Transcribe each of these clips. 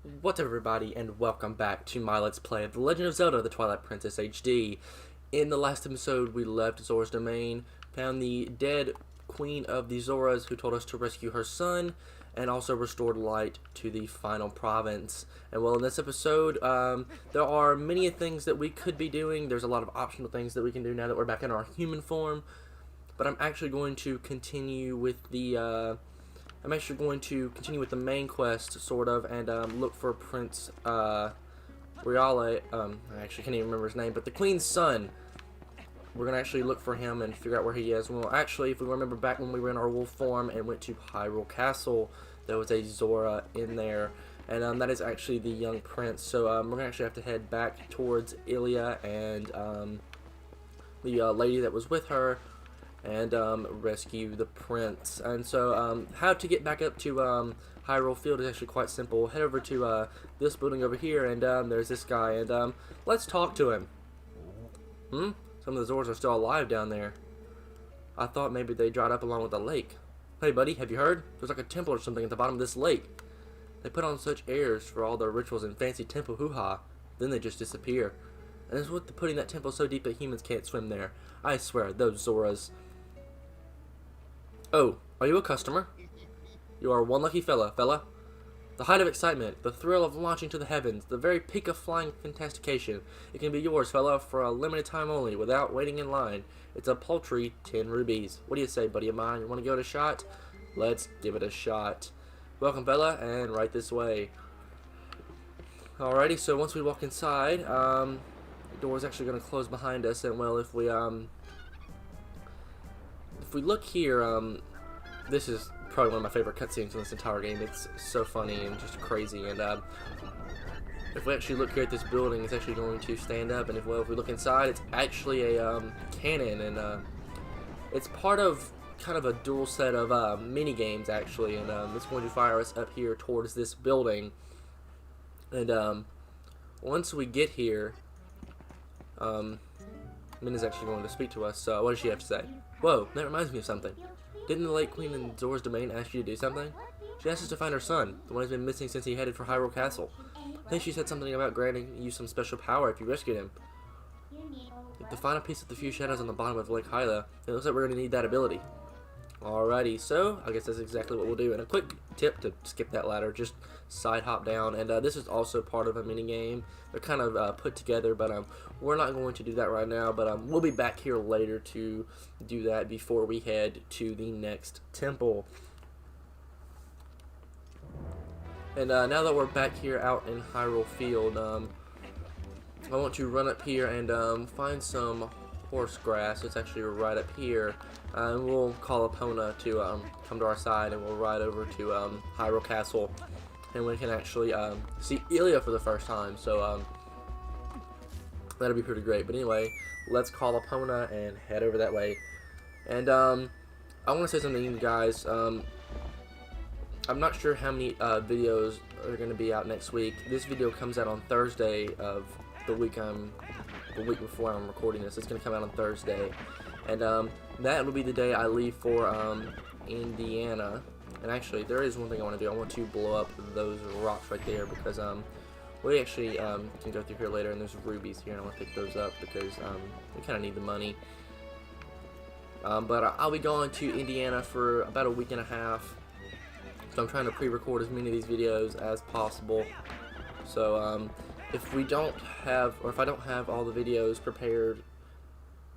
What's up, everybody, and welcome back to my Let's Play of The Legend of Zelda: The Twilight Princess HD. In the last episode, we left Zora's domain, found the dead queen of the Zoras who told us to rescue her son, and also restored light to the final province. And well, in this episode, there are many things that we could be doing. There's a lot of optional things that we can do now that we're back in our human form. But I'm actually going to continue with the main quest, sort of, and look for Prince Riale. I actually can't even remember his name, but the Queen's son. We're gonna actually look for him and figure out where he is. Well, actually, if we remember back when we were in our wolf form and went to Hyrule Castle, there was a Zora in there, and that is actually the young prince. So we're gonna actually have to head back towards Ilia and the lady that was with her, and rescue the prince. And so how to get back up to Hyrule Field is actually quite simple. Head over to this building over here, and there's this guy, and let's talk to him. Some of the Zoras are still alive down there. I thought maybe they dried up along with the lake. Hey buddy, have you heard? There's like a temple or something at the bottom of this lake. They put on such airs for all their rituals and fancy temple hoo-ha, then they just disappear. And it's with putting that temple so deep that humans can't swim there. I swear, those Zoras. Oh, are you a customer? You are one lucky fella. The height of excitement, the thrill of launching to the heavens, the very peak of flying fantastication. It can be yours, fella, for a limited time only, without waiting in line. It's a paltry 10 rubies. What do you say, buddy of mine? You want to give it a shot? Let's give it a shot. Welcome, fella, and right this way. Alrighty, so once we walk inside, the door is actually going to close behind us, and well, if we look here, this is probably one of my favorite cutscenes in this entire game. It's so funny and just crazy. And if we actually look here at this building, it's actually going to stand up. And if we look inside, it's actually a cannon, and it's part of kind of a dual set of mini games actually. And it's going to fire us up here towards this building. And once we get here, Minna's actually going to speak to us. So what does she have to say? Whoa, that reminds me of something. Didn't the late queen in Zora's domain ask you to do something? She asked us to find her son, the one who's been missing since he headed for Hyrule Castle. I think she said something about granting you some special power if you rescued him. To find a piece of the few shadows on the bottom of Lake Hyla, it looks like we're going to need that ability. Alrighty, so I guess that's exactly what we'll do. And a quick tip to skip that ladder, just side hop down. And this is also part of a mini game. They're kind of put together, but we're not going to do that right now. But we'll be back here later to do that before we head to the next temple. And now that we're back here out in Hyrule Field, I want to run up here and find some horse grass. It's actually right up here. And we'll call Epona to come to our side, and we'll ride over to Hyrule Castle, and we can actually see Ilia for the first time. So that'll be pretty great. But anyway, let's call Epona and head over that way. And I want to say something to you guys. I'm not sure how many videos are going to be out next week. This video comes out on Thursday of the week before I'm recording this. It's going to come out on Thursday. And that will be the day I leave for Indiana. And actually, there is one thing I want to do. I want to blow up those rocks right there, because we actually can go through here later, and there's rubies here, and I want to pick those up because we kind of need the money. But I'll be going to Indiana for about a week and a half, so I'm trying to pre-record as many of these videos as possible. So if we don't have, or if I don't have all the videos prepared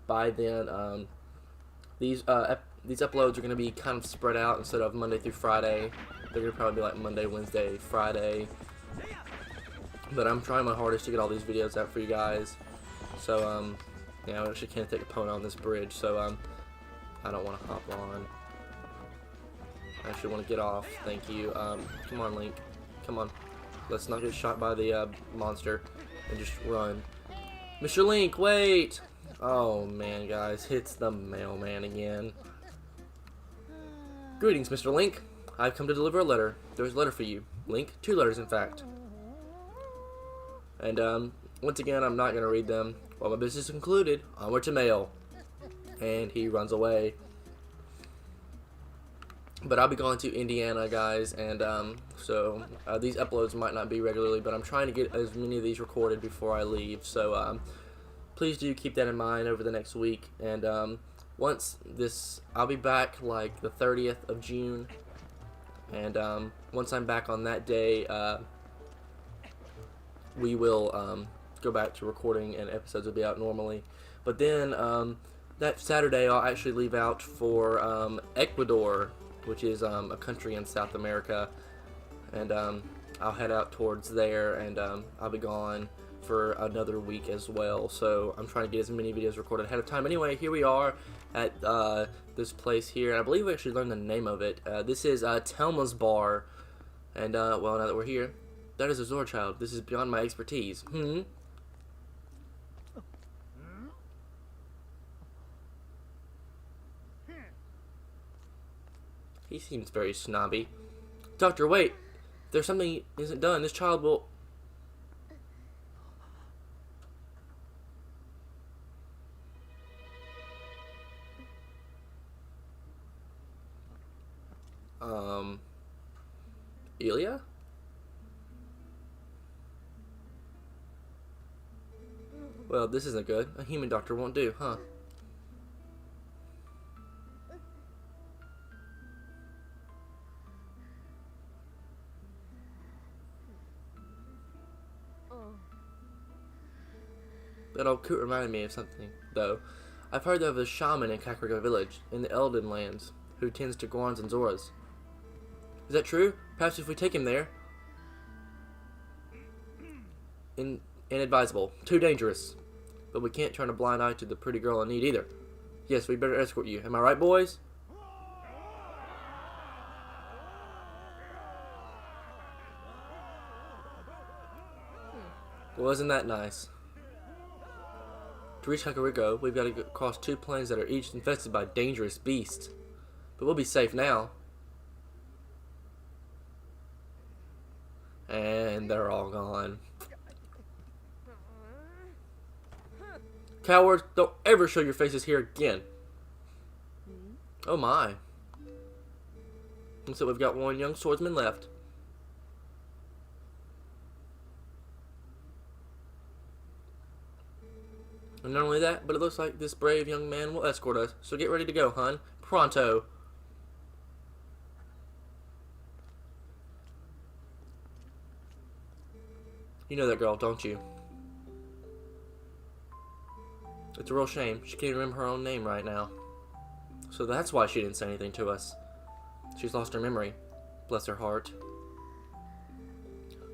by then, these uploads are going to be kind of spread out instead of Monday through Friday. They're going to probably be like Monday, Wednesday, Friday. But I'm trying my hardest to get all these videos out for you guys. So yeah, I actually can't take a Epona on this bridge, so I don't want to hop on. I actually want to get off. Thank you. Come on, Link. Come on. Let's not get shot by the monster and just run. Mr. Link, wait! Oh man, guys, it's the mailman again. Greetings, Mr. Link. I've come to deliver a letter. There's a letter for you, Link. 2 letters, in fact. And once again, I'm not gonna read them. Well, my business is concluded. Onward to mail. And he runs away. But I'll be going to Indiana, guys, and so these uploads might not be regularly, but I'm trying to get as many of these recorded before I leave. So please do keep that in mind over the next week. And once this, I'll be back like the 30th of June, and once I'm back on that day, we will go back to recording, and episodes will be out normally. But then that Saturday, I'll actually leave out for Ecuador, which is a country in South America, and I'll head out towards there, and I'll be gone for another week as well. So I'm trying to get as many videos recorded ahead of time. Anyway, here we are at this place here, and I believe we actually learned the name of it. This is Telma's Bar, and well, now that we're here, that is a Zora child. This is beyond my expertise. He seems very snobby. Doctor, wait. If there's something isn't done, this child will... Ilya? Well, this isn't good. A human doctor won't do, huh? That old coot reminded me of something, though. I've heard of a shaman in Kakariko village, in the Elden lands, who tends to Gorons and Zoras. Is that true? Perhaps if we take him there... Inadvisable. Too dangerous. But we can't turn a blind eye to the pretty girl in need either. Yes, we better escort you. Am I right, boys? Wasn't that nice? To reach Kakariko, we've got to cross 2 plains that are each infested by dangerous beasts. But we'll be safe now. And they're all gone. Cowards, don't ever show your faces here again. Oh my. Looks like we've got one young swordsman left. And not only that, but it looks like this brave young man will escort us. So get ready to go, hun. Pronto. You know that girl, don't you? It's a real shame. She can't remember her own name right now. So that's why she didn't say anything to us. She's lost her memory. Bless her heart.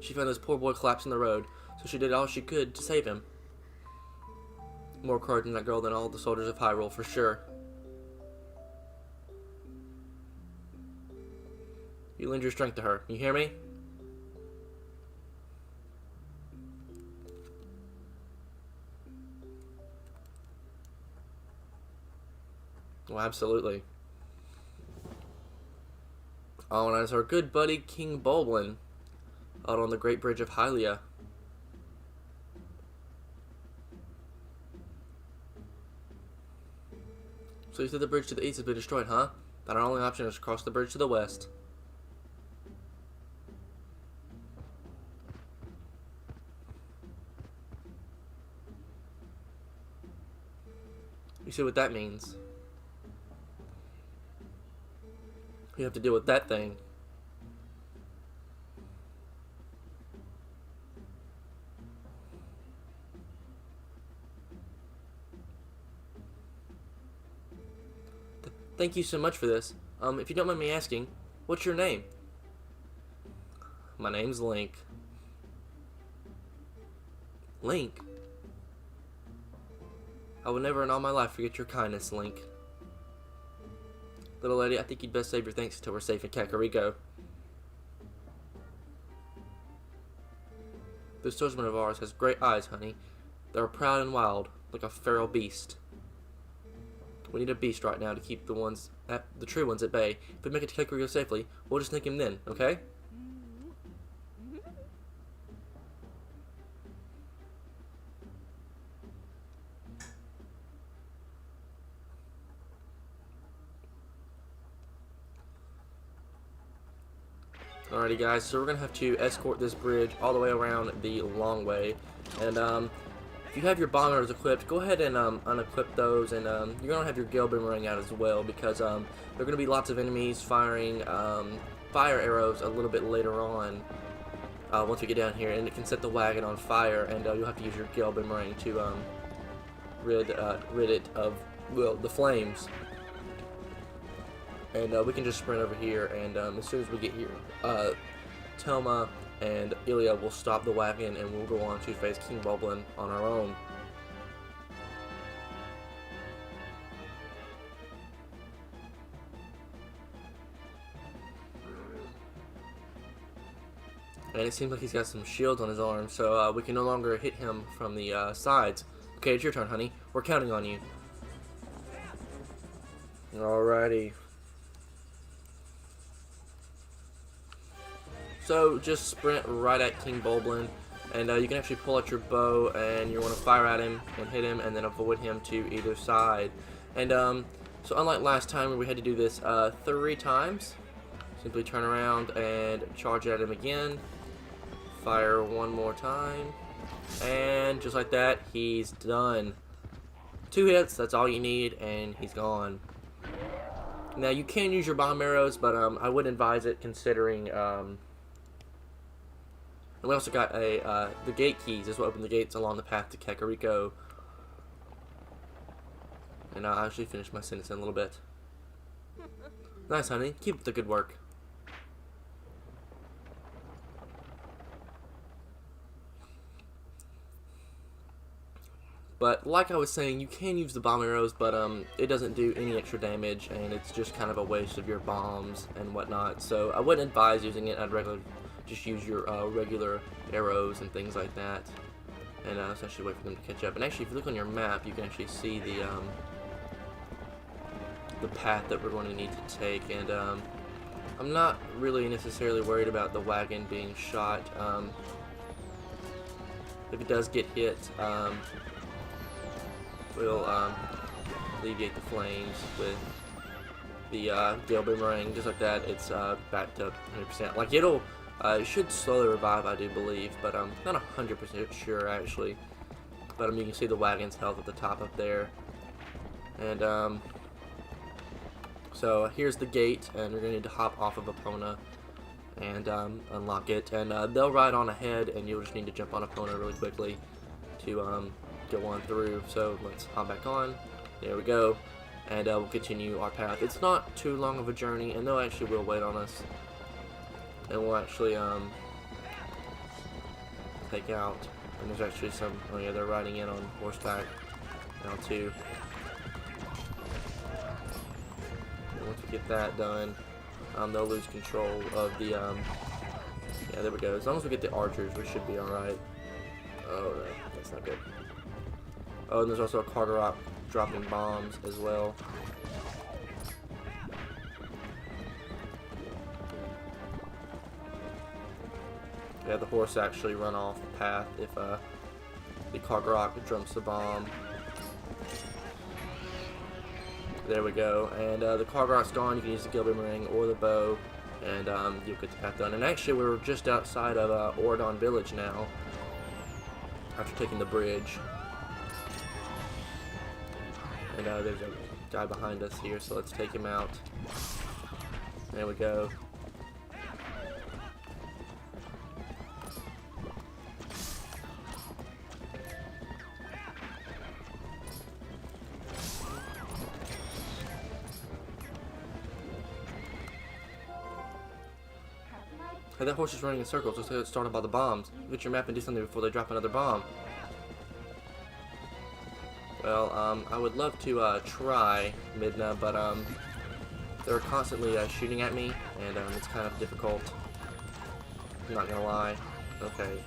She found this poor boy collapsed in the road, so she did all she could to save him. More courage in that girl than all the soldiers of Hyrule, for sure. You lend your strength to her. You hear me? Well, absolutely. Oh, and that's our good buddy King Bulblin out on the Great Bridge of Hylia. So you said the bridge to the east has been destroyed, huh? Then our only option is to cross the bridge to the west. You see what that means? You have to deal with that thing. Thank you so much for this. If you don't mind me asking, what's your name? My name's Link. Link? I will never in all my life forget your kindness, Link. Little lady, I think you'd best save your thanks until we're safe in Kakariko. This swordsman of ours has great eyes, honey. They are proud and wild, like a feral beast. We need a beast right now to keep the true ones at bay. If we make it to Kakariko safely, we'll just nick him then, okay? Alrighty guys, so we're going to have to escort this bridge all the way around the long way. And if you have your bomb arrows equipped, go ahead and unequip those, and you're going to have your Gale Boomerang out as well, because there are going to be lots of enemies firing fire arrows a little bit later on once we get down here, and it can set the wagon on fire, and you'll have to use your Gale Boomerang to rid it of, well, the flames. And we can just sprint over here, and as soon as we get here, Telma and Ilya will stop the wagon, and we'll go on to face King Boblin on our own. And it seems like he's got some shields on his arm, so we can no longer hit him from the sides. Okay, it's your turn, honey. We're counting on you. Alrighty. So just sprint right at King Boblin, and you can actually pull out your bow, and you want to fire at him and hit him, and then avoid him to either side. And so unlike last time where we had to do this 3 times, simply turn around and charge at him again. Fire 1 more time, and just like that, he's done. 2 hits, that's all you need, and he's gone. Now you can use your bomb arrows, but I wouldn't advise it, considering and we also got the gate keys. This will open the gates along the path to Kakariko. And I'll actually finish my sentence in a little bit. Nice, honey. Keep up the good work. But like I was saying, you can use the bomb arrows, but it doesn't do any extra damage, and it's just kind of a waste of your bombs and whatnot. So I wouldn't advise using it. I'd rather just use your regular arrows and things like that, and essentially wait for them to catch up. And actually, if you look on your map, you can actually see the path that we're going to need to take. And I'm not really necessarily worried about the wagon being shot. If it does get hit, we'll alleviate the flames with the Gale Boomerang. Just like that, it's back to 100%. Like, it should slowly revive, I do believe, but I'm not 100% sure actually. But you can see the wagon's health at the top up there. And so here's the gate, and you're gonna need to hop off of Epona and unlock it. And they'll ride on ahead, and you'll just need to jump on Epona really quickly to go on through. So let's hop back on. There we go, and we'll continue our path. It's not too long of a journey, and they'll actually will wait on us. And we'll actually take out, and there's actually some, oh yeah, they're riding in on horseback now too. And once we get that done, they'll lose control of the, yeah, there we go. As long as we get the archers, we should be alright. Oh, no, that's not good. Oh, and there's also a Cargarok dropping bombs as well. Yeah, the horse actually run off the path if the Cargarok jumps the bomb. There we go, and the Cargarok's gone. You can use the Gale Boomerang or the bow, and you'll get the path done. And actually, we're just outside of Ordon Village now, after taking the bridge. And there's a guy behind us here, so let's take him out. There we go. Hey, that horse is running in circles. Looks like it's started by the bombs. Get your map and do something before they drop another bomb. Well, I would love to try, Midna, but they're constantly shooting at me, and it's kind of difficult. I'm not gonna lie. Okay,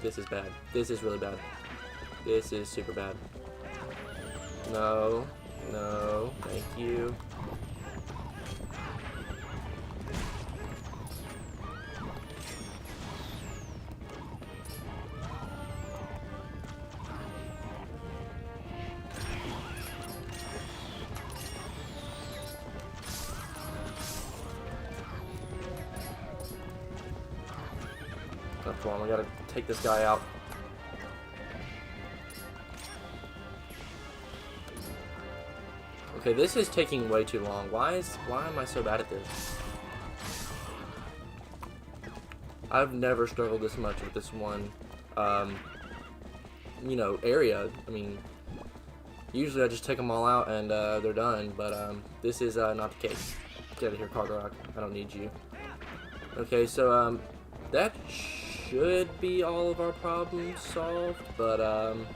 this is bad. This is really bad. This is super bad. No, no, thank you. Come on, we gotta take this guy out. Okay, this is taking way too long. Why am I so bad at this? I've never struggled this much with this one, you know, area. I mean, usually I just take them all out and they're done, but this is not the case. Get out of here, Cargarok. I don't need you. Okay, so that should be all of our problems solved, but I'm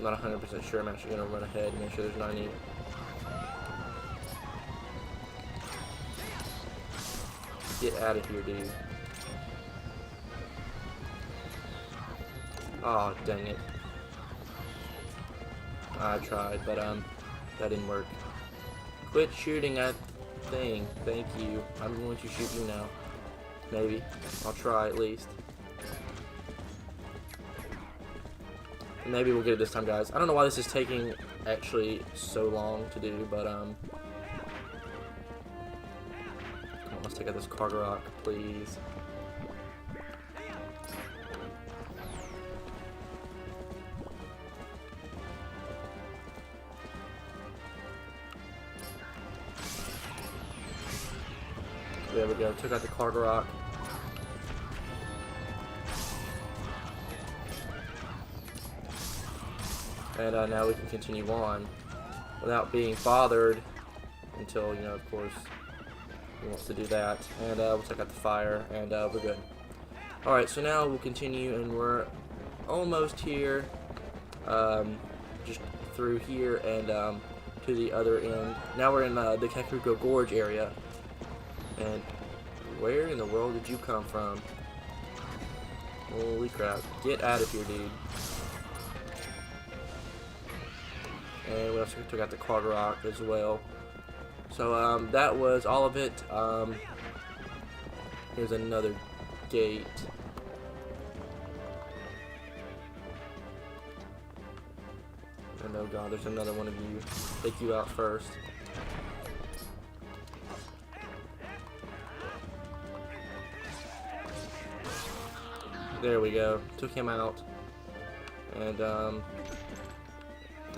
not 100% sure. I'm actually gonna run ahead and make sure there's not any. Get out of here, dude. Oh, dang it. I tried, but that didn't work. Quit shooting at the thing. Thank you. I'm going to shoot you now. Maybe. I'll try at least. Maybe we'll get it this time, guys. I don't know why this is taking actually so long to do, but come on, let's take out this Cargarok, please. There we go. Took out the Cargarok. And now we can continue on without being bothered until, you know, of course, he wants to do that. And we'll take out the fire, and we're good. Alright, so now we'll continue, and we're almost here. Just through here and to the other end. Now we're in the Kakariko Gorge area. And where in the world did you come from? Holy crap. Get out of here, dude. And we also took out the Cargarok as well. So that was all of it. Here's another gate. And oh god, there's another one of you. Take you out first. There we go. Took him out. And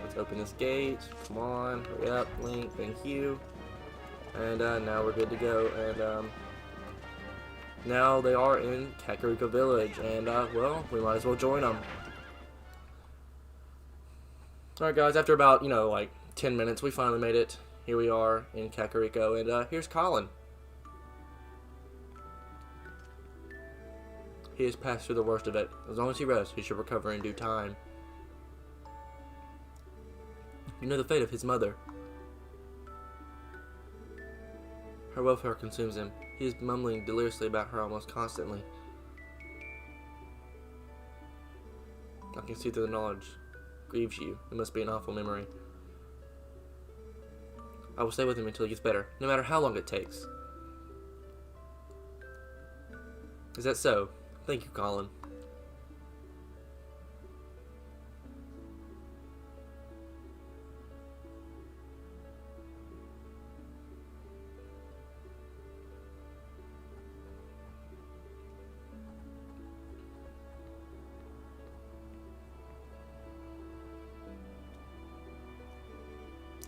let's open this gate. Come on, hurry up, Link. Thank you. And now we're good to go. And now they are in Kakariko Village. And well, we might as well join them. Alright guys, after about, you know, like 10 minutes, we finally made it. Here we are in Kakariko. And here's Colin. He has passed through the worst of it. As long as he rests, he should recover in due time. You know the fate of his mother. Her welfare consumes him. He is mumbling deliriously about her almost constantly. I can see through the knowledge. Grieves you. It must be an awful memory. I will stay with him until he gets better, no matter how long it takes. Is that so? Thank you, Colin.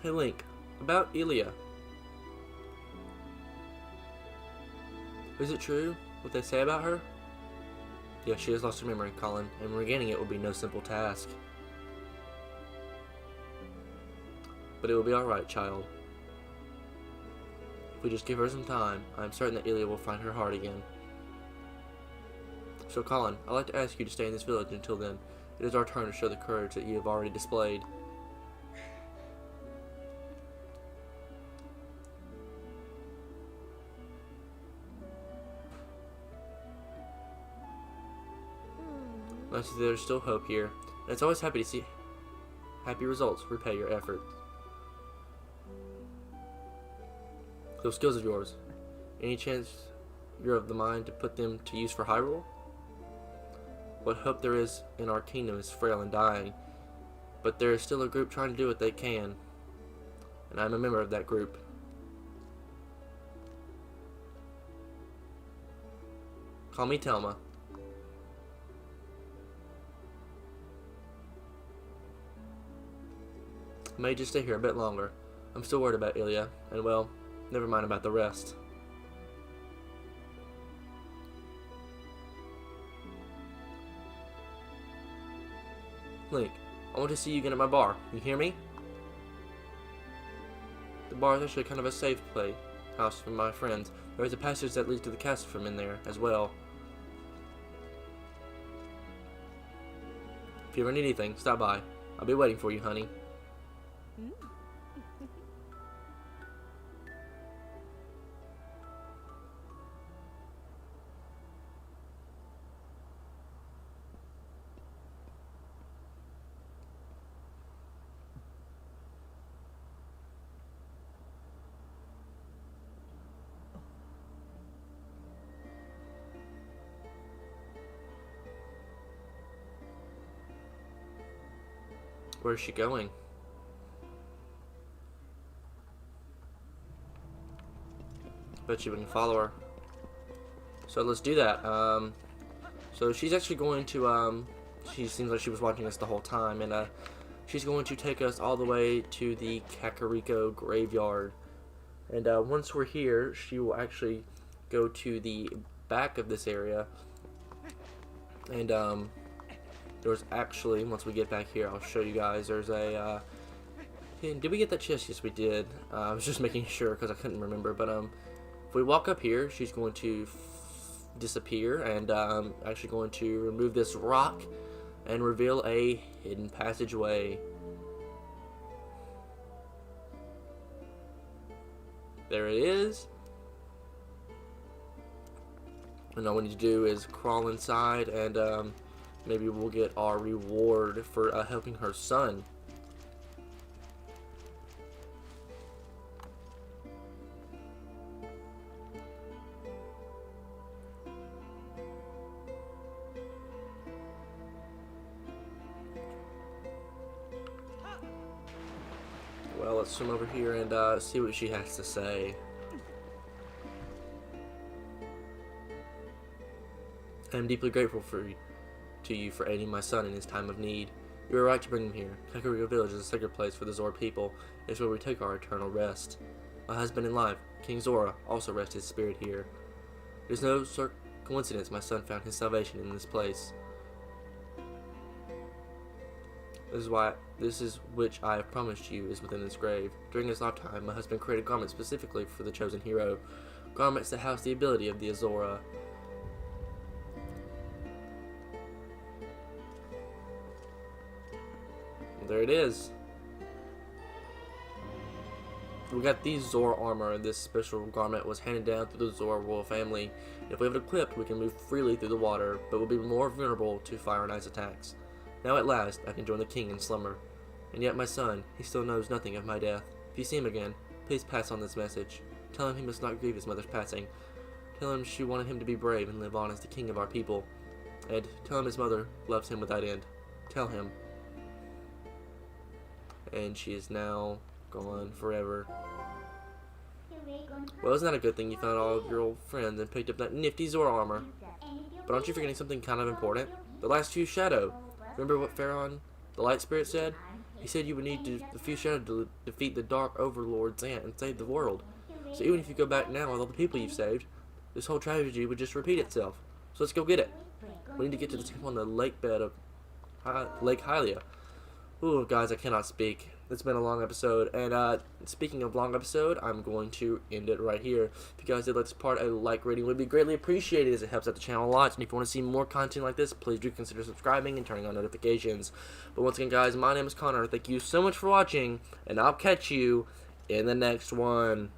Hey Link, about Ilia. Is it true what they say about her? Yes, she has lost her memory, Colin, and regaining it will be no simple task. But it will be alright, child. If we just give her some time, I am certain that Ilia will find her heart again. So Colin, I'd like to ask you to stay in this village until then. It is our turn to show the courage that you have already displayed. There's still hope here, and it's always happy to see happy results repay your effort. Those skills of yours, any chance you're of the mind to put them to use for Hyrule? What hope there is in our kingdom is frail and dying, but there is still a group trying to do what they can, and I'm a member of that group. Call me Telma. I may just stay here a bit longer. I'm still worried about Ilya, and well, never mind about the rest. Link, I want to see you again at my bar. You hear me? The bar is actually kind of a safe play house for my friends. There is a passage that leads to the castle from in there as well. If you ever need anything, stop by. I'll be waiting for you, honey. Where's she going? Bet you we can follow her. So let's do that. So she's actually going to, she seems like she was watching us the whole time, and she's going to take us all the way to the Kakariko graveyard. And once we're here, she will actually go to the back of this area. And there's actually, once we get back here, I'll show you guys, there's a, did we get that chest? Yes, we did. I was just making sure because I couldn't remember, but if we walk up here, she's going to disappear, and actually going to remove this rock and reveal a hidden passageway. There it is. And all we need to do is crawl inside, and maybe we'll get our reward for helping her son. Well, let's swim over here and see what she has to say. I am deeply grateful to you for aiding my son in his time of need. You were right to bring him here. Kakariko Village is a sacred place for the Zora people. It's where we take our eternal rest. My husband in life, King Zora, also rests his spirit here. It is no coincidence my son found his salvation in this place. This is which I have promised you is within this grave. During his lifetime, my husband created garments specifically for the chosen hero. Garments that house the ability of the Zora. There it is. We got the Zora Armour. This special garment was handed down through the Zora royal family. If we have it equipped, we can move freely through the water, but will be more vulnerable to fire and ice attacks. Now at last, I can join the king in slumber. And yet my son, he still knows nothing of my death. If you see him again, please pass on this message. Tell him he must not grieve his mother's passing. Tell him she wanted him to be brave and live on as the king of our people. And tell him his mother loves him without end. Tell him. And she is now gone forever. Well, isn't that a good thing you found all of your old friends and picked up that nifty Zora Armour? But aren't you forgetting something kind of important? The last few Shadow. Remember what Pharaon, the Light Spirit, said? He said you would need the few Shadow to defeat the Dark Overlord Zant and save the world. So even if you go back now with all the people you've saved, this whole tragedy would just repeat itself. So let's go get it. We need to get to the temple on the lake bed of Lake Hylia. Ooh, guys, I cannot speak. It's been a long episode, and speaking of long episode, I'm going to end it right here. If you guys did like this part, a like rating would be greatly appreciated as it helps out the channel a lot. And if you want to see more content like this, please do consider subscribing and turning on notifications. But once again, guys, my name is Connor. Thank you so much for watching, and I'll catch you in the next one.